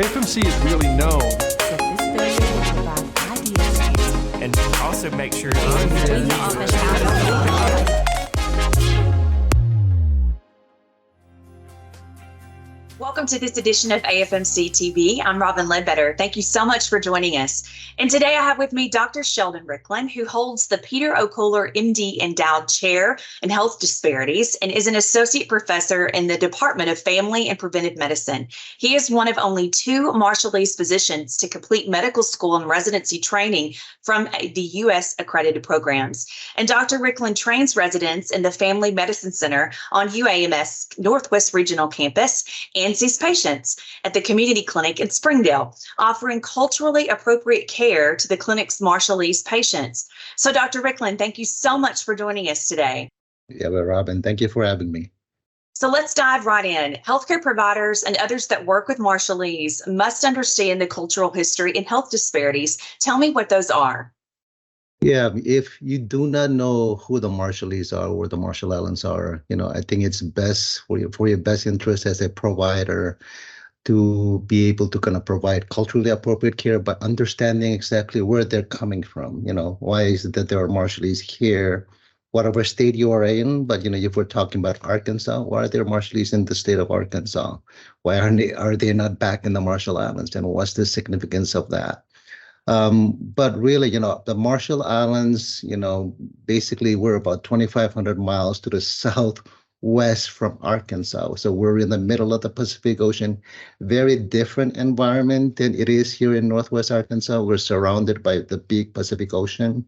AFMC is really known. That this building will provide ideas and also make sure between the office hours. Welcome to this edition of AFMC TV. I'm Robin Ledbetter. Thank you so much for joining us. And today I have with me Dr. Sheldon Riklon, who holds the Peter O'Cooler MD Endowed Chair in Health Disparities and is an associate professor in the Department of Family and Preventive Medicine. He is one of only 2 Marshallese physicians to complete medical school and residency training from the U.S. accredited programs. And Dr. Riklon trains residents in the Family Medicine Center on UAMS Northwest Regional Campus and sees patients at the community clinic in Springdale, offering culturally appropriate care to the clinic's Marshallese patients. So, Dr. Riklon, thank you so much for joining us today. Yeah, well, Robin, thank you for having me. So let's dive right in. Healthcare providers and others that work with Marshallese must understand the cultural history and health disparities. Tell me what those are. Yeah, if you do not know who the Marshallese are or the Marshall Islands are, I think it's best for your best interest as a provider to be able to kind of provide culturally appropriate care by understanding exactly where they're coming from. Why is it that there are Marshallese here, whatever state you are in? But if we're talking about Arkansas, why are there Marshallese in the state of Arkansas? Why are they not back in the Marshall Islands? And what's the significance of that? But really, the Marshall Islands, basically we're about 2,500 miles to the southwest from Arkansas. So we're in the middle of the Pacific Ocean, very different environment than it is here in Northwest Arkansas. We're surrounded by the big Pacific Ocean.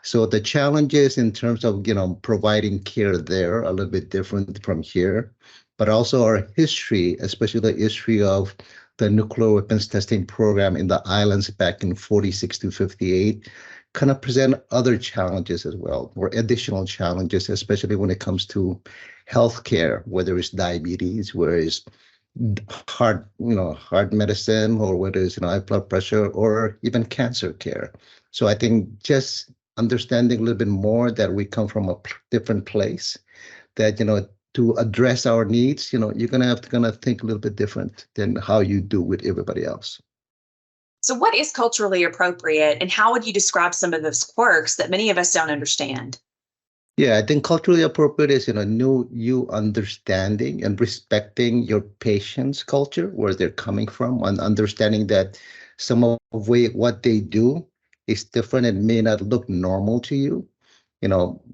So the challenges in terms of, providing care there are a little bit different from here, but also our history, especially the history of the nuclear weapons testing program in the islands back in 46 to 58 kind of present other challenges as well, or additional challenges, especially when it comes to healthcare, whether it's diabetes, whether it's heart medicine, or whether it's high blood pressure, or even cancer care. So I think just understanding a little bit more that we come from a different place, that to address our needs, you're going to have to kind of think a little bit different than how you do with everybody else. So what is culturally appropriate, and how would you describe some of those quirks that many of us don't understand? Yeah, I think culturally appropriate is, you understanding and respecting your patient's culture, where they're coming from, and understanding that some of what they do is different and may not look normal to you.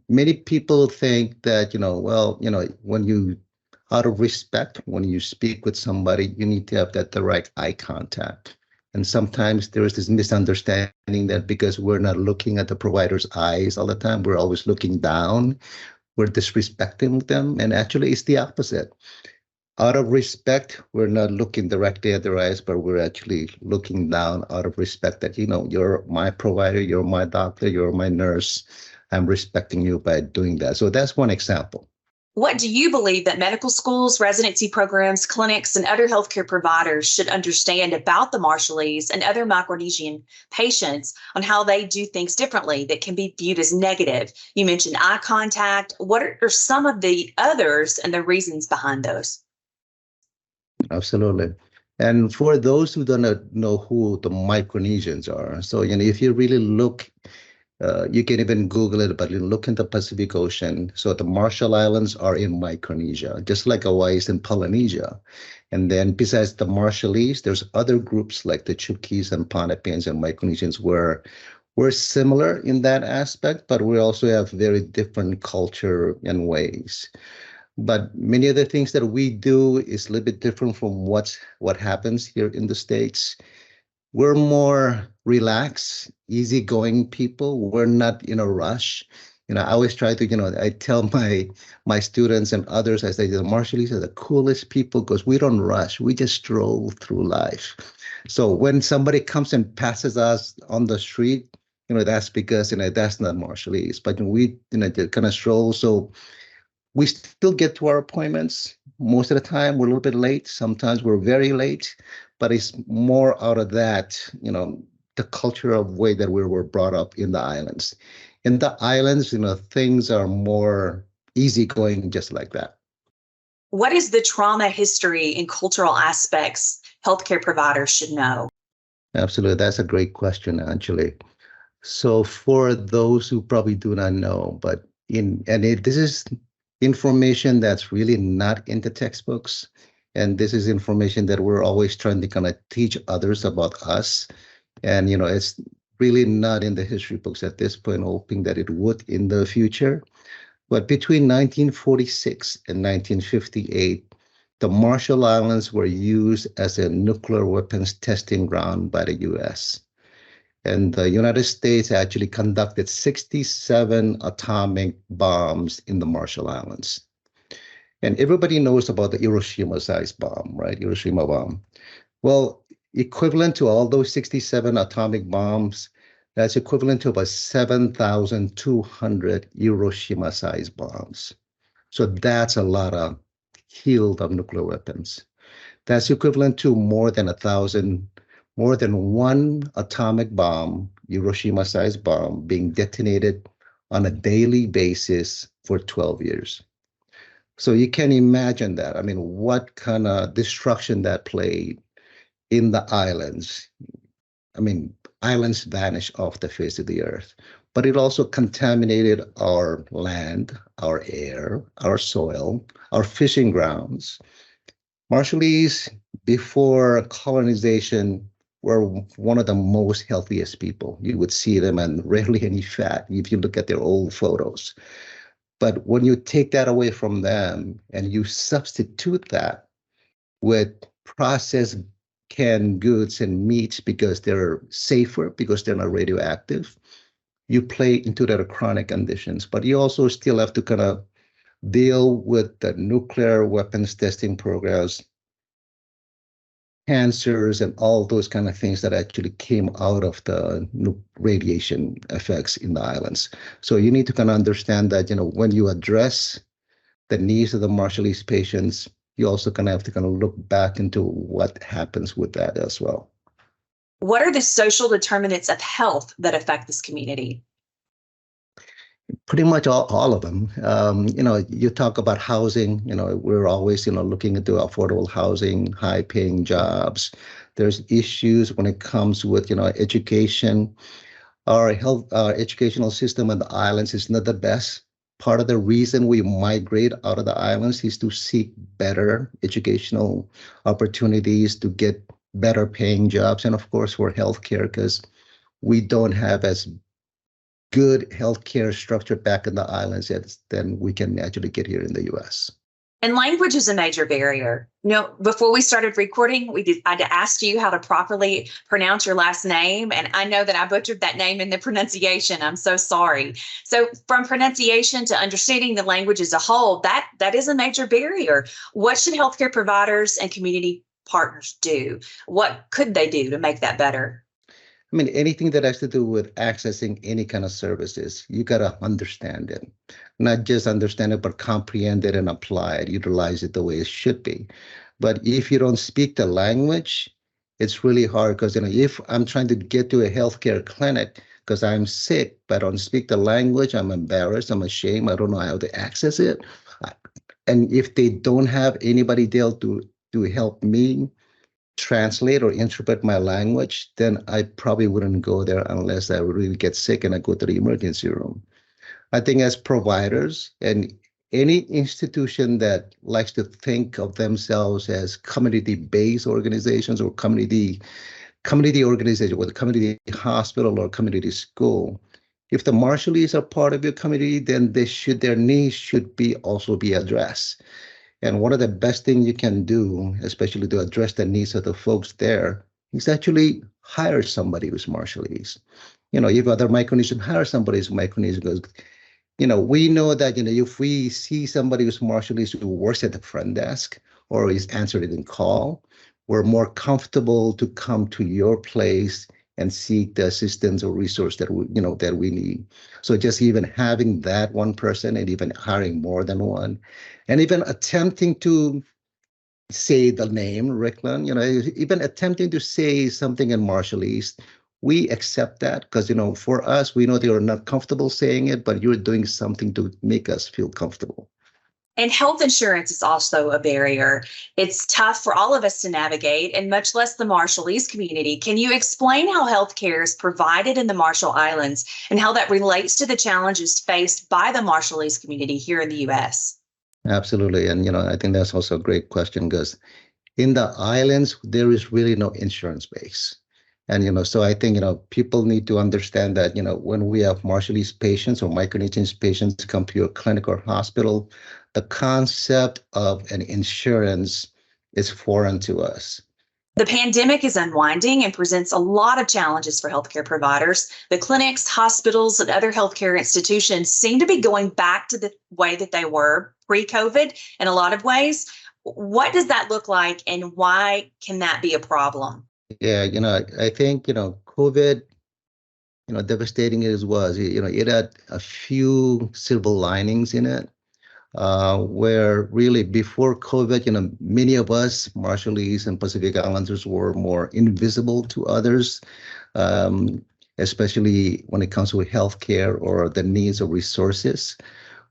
Many people think that, when you, out of respect, when you speak with somebody, you need to have that direct eye contact. And sometimes there is this misunderstanding that because we're not looking at the provider's eyes all the time, we're always looking down, we're disrespecting them. And actually it's the opposite. Out of respect, we're not looking directly at their eyes, but we're actually looking down out of respect that, you're my provider, you're my doctor, you're my nurse. I'm respecting you by doing that. So that's one example. What do you believe that medical schools, residency programs, clinics, and other healthcare providers should understand about the Marshallese and other Micronesian patients on how they do things differently that can be viewed as negative? You mentioned eye contact. What are some of the others and the reasons behind those? Absolutely. And for those who don't know who the Micronesians are, so if you really look, you can even Google it, but look in the Pacific Ocean. So the Marshall Islands are in Micronesia, just like Hawaii is in Polynesia. And then besides the Marshallese, there's other groups like the Chukis and Pohnpeians and Micronesians where we're similar in that aspect, but we also have very different culture and ways. But many of the things that we do is a little bit different from what happens here in the States. We're more relaxed, easygoing people. We're not in a rush. I always try to, I tell my students and others, I say the Marshallese are the coolest people because we don't rush. We just stroll through life. So when somebody comes and passes us on the street, that's because, that's not Marshallese. But we, they kind of stroll. So we still get to our appointments. Most of the time, we're a little bit late. Sometimes we're very late. But it's more out of that, the culture of way that we were brought up in the islands. In the islands, things are more easygoing, just like that. What is the trauma history and cultural aspects healthcare providers should know? Absolutely. That's a great question, actually. So for those who probably do not know, but this is information that's really not in the textbooks. And this is information that we're always trying to kind of teach others about us. And, it's really not in the history books at this point, hoping that it would in the future. But between 1946 and 1958, the Marshall Islands were used as a nuclear weapons testing ground by the US. And the United States actually conducted 67 atomic bombs in the Marshall Islands. And everybody knows about the Hiroshima-sized bomb, right? Hiroshima bomb. Well, equivalent to all those 67 atomic bombs, that's equivalent to about 7,200 Hiroshima-sized bombs. So that's a lot of yield of nuclear weapons. That's equivalent to more than one atomic bomb, Hiroshima-sized bomb, being detonated on a daily basis for 12 years. So you can imagine that. I mean, what kind of destruction that played in the islands. I mean, islands vanished off the face of the earth, but it also contaminated our land, our air, our soil, our fishing grounds. Marshallese, before colonization, were one of the most healthiest people. You would see them and rarely any fat if you look at their old photos. But when you take that away from them and you substitute that with processed canned goods and meats because they're safer, because they're not radioactive, you play into their chronic conditions. But you also still have to kind of deal with the nuclear weapons testing programs, cancers, and all those kind of things that actually came out of the radiation effects in the islands. So you need to kind of understand that, when you address the needs of the Marshallese patients, you also kind of have to kind of look back into what happens with that as well. What are the social determinants of health that affect this community? Pretty much all of them. You talk about housing, we're always, looking into affordable housing, high paying jobs. There's issues when it comes with, education. Our educational system in the islands is not the best. Part of the reason we migrate out of the islands is to seek better educational opportunities, to get better paying jobs, and of course for healthcare, because we don't have as good healthcare structure back in the islands than we can actually get here in the US. And language is a major barrier. Before we started recording, I asked you how to properly pronounce your last name. And I know that I butchered that name in the pronunciation. I'm so sorry. So from pronunciation to understanding the language as a whole, that is a major barrier. What should healthcare providers and community partners do? What could they do to make that better? I mean, anything that has to do with accessing any kind of services, you got to understand it. Not just understand it, but comprehend it and apply it, utilize it the way it should be. But if you don't speak the language, it's really hard because, if I'm trying to get to a healthcare clinic because I'm sick, but I don't speak the language, I'm embarrassed, I'm ashamed, I don't know how to access it. And if they don't have anybody there to help me translate or interpret my language, then I probably wouldn't go there unless I really get sick and I go to the emergency room. I think as providers and any institution that likes to think of themselves as community-based organizations or community organization, whether community hospital or community school, if the Marshallese are part of your community, then their needs should also be addressed. And one of the best things you can do, especially to address the needs of the folks there, is actually hire somebody who's Marshallese. If other Micronesians, hire somebody who's Micronesian. Because, we know that, if we see somebody who's Marshallese who works at the front desk or is answering call, we're more comfortable to come to your place and seek the assistance or resource that we need. So just even having that one person and even hiring more than one, and even attempting to say the name Riklon, even attempting to say something in Marshallese, we accept that because, for us, we know they are not comfortable saying it, but you're doing something to make us feel comfortable. And health insurance is also a barrier. It's tough for all of us to navigate, and much less the Marshallese community. Can you explain how healthcare is provided in the Marshall Islands and how that relates to the challenges faced by the Marshallese community here in the U.S.? Absolutely. And, I think that's also a great question because in the islands, there is really no insurance base. And, so I think, people need to understand that, when we have Marshallese patients or Micronesian patients come to your clinic or hospital, the concept of an insurance is foreign to us. The pandemic is unwinding and presents a lot of challenges for healthcare providers. The clinics, hospitals, and other healthcare institutions seem to be going back to the way that they were pre-COVID in a lot of ways. What does that look like, and why can that be a problem? Yeah, I think, COVID, devastating as was, it had a few silver linings in it, where really before COVID, many of us, Marshallese and Pacific Islanders, were more invisible to others, especially when it comes to healthcare or the needs of resources.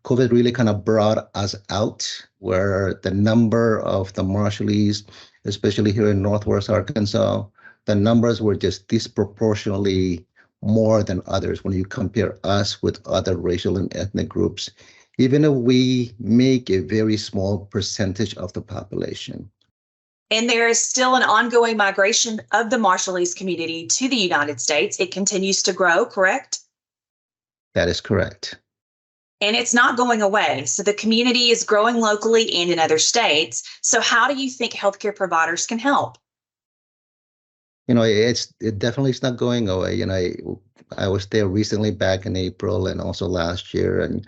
COVID really kind of brought us out, where the number of the Marshallese, especially here in Northwest Arkansas, the numbers were just disproportionately more than others when you compare us with other racial and ethnic groups, even if we make a very small percentage of the population. And there is still an ongoing migration of the Marshallese community to the United States. It continues to grow, correct? That is correct. And it's not going away. So the community is growing locally and in other states. So how do you think healthcare providers can help? It definitely is not going away. I was there recently back in April and also last year, and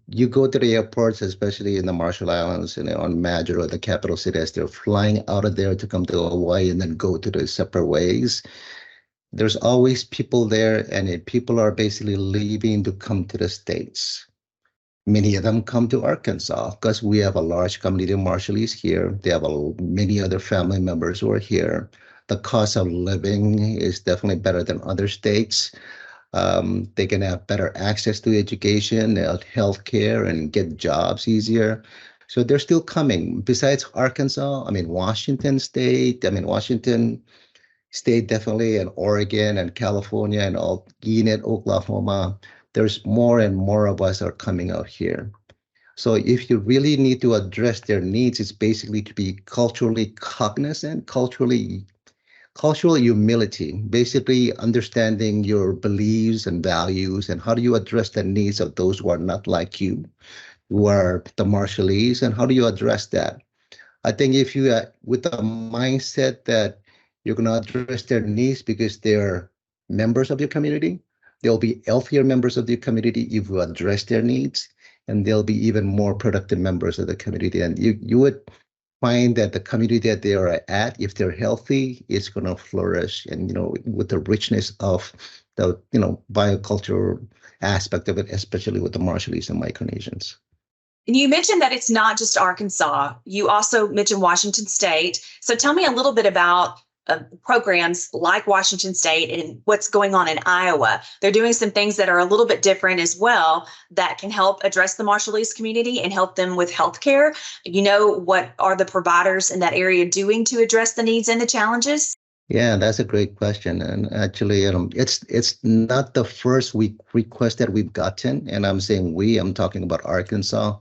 you go to the airports, especially in the Marshall Islands, on Major or the capital city, as they're flying out of there to come to Hawaii and then go to the separate ways. There's always people there, and people are basically leaving to come to the States. Many of them come to Arkansas because we have a large community of Marshallese here. They have many other family members who are here. The cost of living is definitely better than other states. They can have better access to education, health care, and get jobs easier. So they're still coming. Besides Arkansas, Washington State, definitely, and Oregon and California and all, Gwinnett, Oklahoma, there's more and more of us are coming out here. So if you really need to address their needs, it's basically to be culturally cognizant, cultural humility, basically understanding your beliefs and values and how do you address the needs of those who are not like you, who are the Marshallese, and how do you address that? I think if you, with the mindset that you're going to address their needs because they're members of your community, they'll be healthier members of the community if you address their needs, and they'll be even more productive members of the community. And you would find that the community that they are at, if they're healthy, it's going to flourish. And, with the richness of the, bioculture aspect of it, especially with the Marshallese and Micronesians. And you mentioned that it's not just Arkansas. You also mentioned Washington State. So tell me a little bit about programs like Washington State and what's going on in Iowa. They're doing some things that are a little bit different as well that can help address the Marshallese community and help them with healthcare. What are the providers in that area doing to address the needs and the challenges? Yeah, that's a great question. And actually, it's not the first request that we've gotten. And I'm saying I'm talking about Arkansas,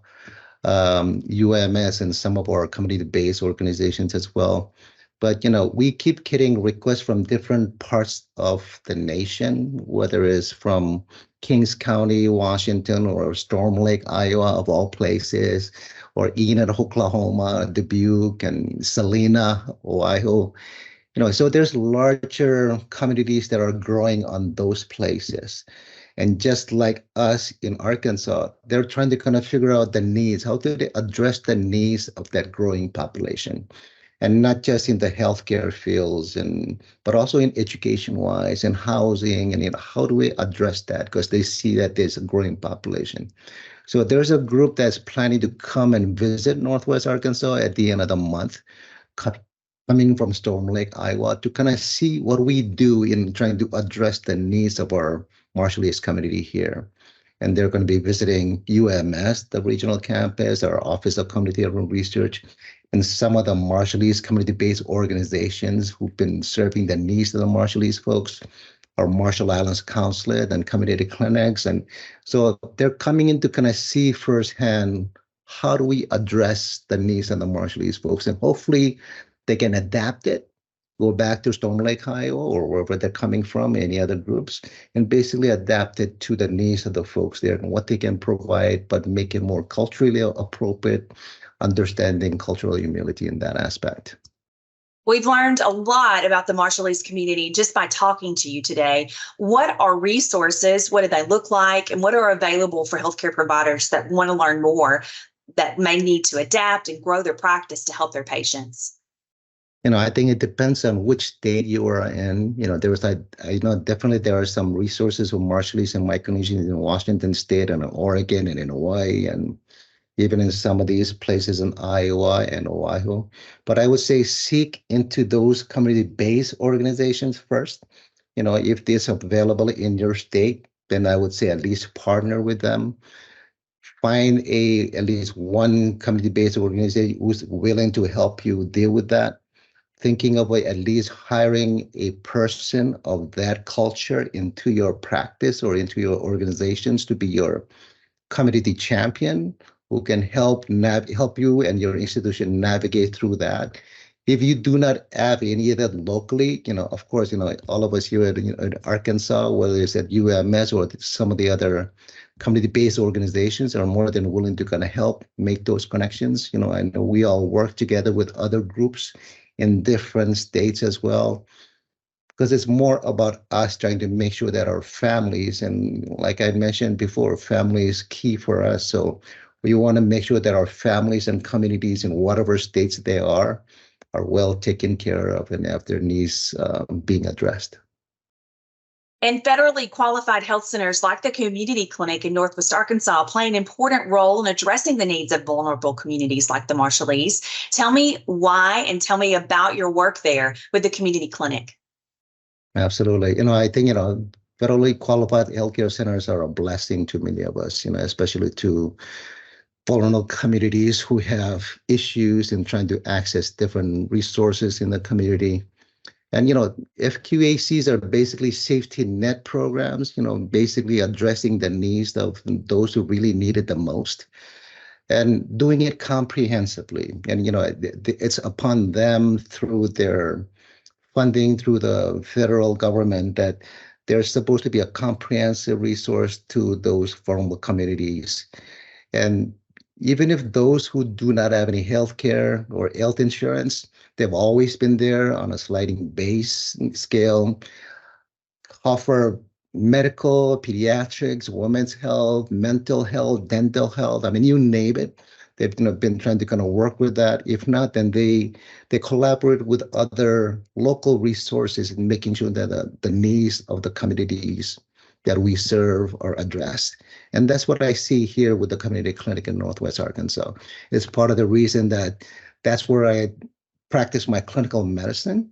UMS, and some of our community-based organizations as well. But, we keep getting requests from different parts of the nation, whether it's from Kings County, Washington, or Storm Lake, Iowa, of all places, or Enid, Oklahoma, Dubuque, and Salina, Ohio. So there's larger communities that are growing on those places. And just like us in Arkansas, they're trying to kind of figure out the needs. How do they address the needs of that growing population? And not just in the healthcare fields, but also in education-wise and housing, and how do we address that? Because they see that there's a growing population. So there's a group that's planning to come and visit Northwest Arkansas at the end of the month, coming from Storm Lake, Iowa, to kind of see what we do in trying to address the needs of our Marshallese community here. and they're going to be visiting UMS, the regional campus, our Office of Community Urban Research, and some of the Marshallese community-based organizations who've been serving the needs of the Marshallese folks, our Marshall Islands Consulate and community clinics. And so they're coming in to kind of see firsthand, how do we address the needs of the Marshallese folks? And hopefully they can adapt it, go back to Storm Lake, Iowa, or wherever they're coming from, any other groups, and basically adapt it to the needs of the folks there and what they can provide, but make it more culturally appropriate, understanding cultural humility in that aspect. We've learned a lot about the Marshallese community just by talking to you today. What are resources? What do they look like? And what are available for healthcare providers that want to learn more, that may need to adapt and grow their practice to help their patients? I think it depends on which state you are in. Definitely there are some resources for Marshallese and Micronesians in Washington State and in Oregon and in Hawaii, and even in some of these places in Iowa and Oahu. But I would say seek into those community-based organizations first. If this is available in your state, then I would say at least partner with them. Find at least one community-based organization who's willing to help you deal with that. Thinking of at least hiring a person of that culture into your practice or into your organizations to be your community champion, who can help you and your institution navigate through that. If you do not have any of that locally, of course, all of us here in Arkansas, whether it's at UMS or some of the other community-based organizations, are more than willing to kind of help make those connections. I know we all work together with other groups in different states as well, because it's more about us trying to make sure that our families, and like I mentioned before, family is key for us. So we want to make sure that our families and communities in whatever states they are well taken care of and have their needs being addressed. And federally qualified health centers like the Community Clinic in Northwest Arkansas play an important role in addressing the needs of vulnerable communities like the Marshallese. Tell me why and tell me about your work there with the Community Clinic. Absolutely. I think, federally qualified healthcare centers are a blessing to many of us, especially to vulnerable communities who have issues in trying to access different resources in the community. And, FQACs are basically safety net programs, basically addressing the needs of those who really need it the most and doing it comprehensively. And, it's upon them through their funding through the federal government that there's supposed to be a comprehensive resource to those vulnerable communities. And even if those who do not have any health care or health insurance, they've always been there on a sliding base scale, offer medical, pediatrics, women's health, mental health, dental health. I mean, you name it. They've been trying to kind of work with that. If not, then they collaborate with other local resources in making sure that the needs of the communities that we serve are addressed. And that's what I see here with the Community Clinic in Northwest Arkansas. It's part of the reason that's where I practice my clinical medicine,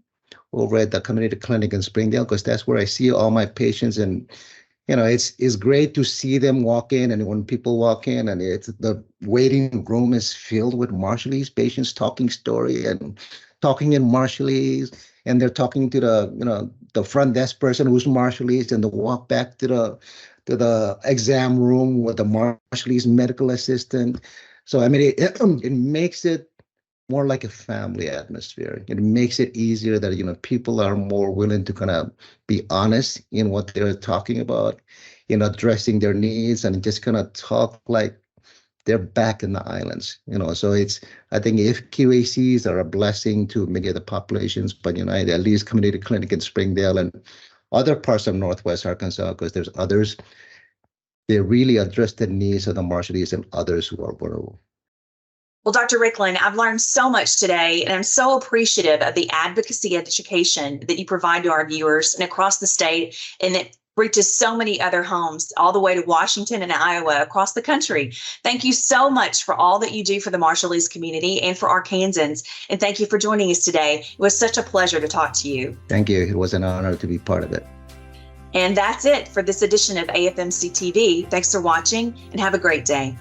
over at the Community Clinic in Springdale, because that's where I see all my patients. And it's great to see them walk in, and when people walk in, and the waiting room is filled with Marshallese patients talking story and talking in Marshallese, and they're talking to the front desk person who's Marshallese, and they walk back to the exam room with the Marshallese medical assistant. So I mean, it makes it more like a family atmosphere. It makes it easier that people are more willing to kind of be honest in what they're talking about, addressing their needs, and just kind of talk like they're back in the islands. So I think if QACs are a blessing to many of the populations, but at least Community Clinic in Springdale and other parts of Northwest Arkansas, because there's others, they really address the needs of the Marshallese and others who are vulnerable. Well, Dr. Riklon, I've learned so much today, and I'm so appreciative of the advocacy education that you provide to our viewers and across the state, and it reaches so many other homes all the way to Washington and Iowa, across the country. Thank you so much for all that you do for the Marshallese community and for Arkansans, and thank you for joining us today. It was such a pleasure to talk to you. Thank you. It was an honor to be part of it. And that's it for this edition of AFMC TV. Thanks for watching and have a great day.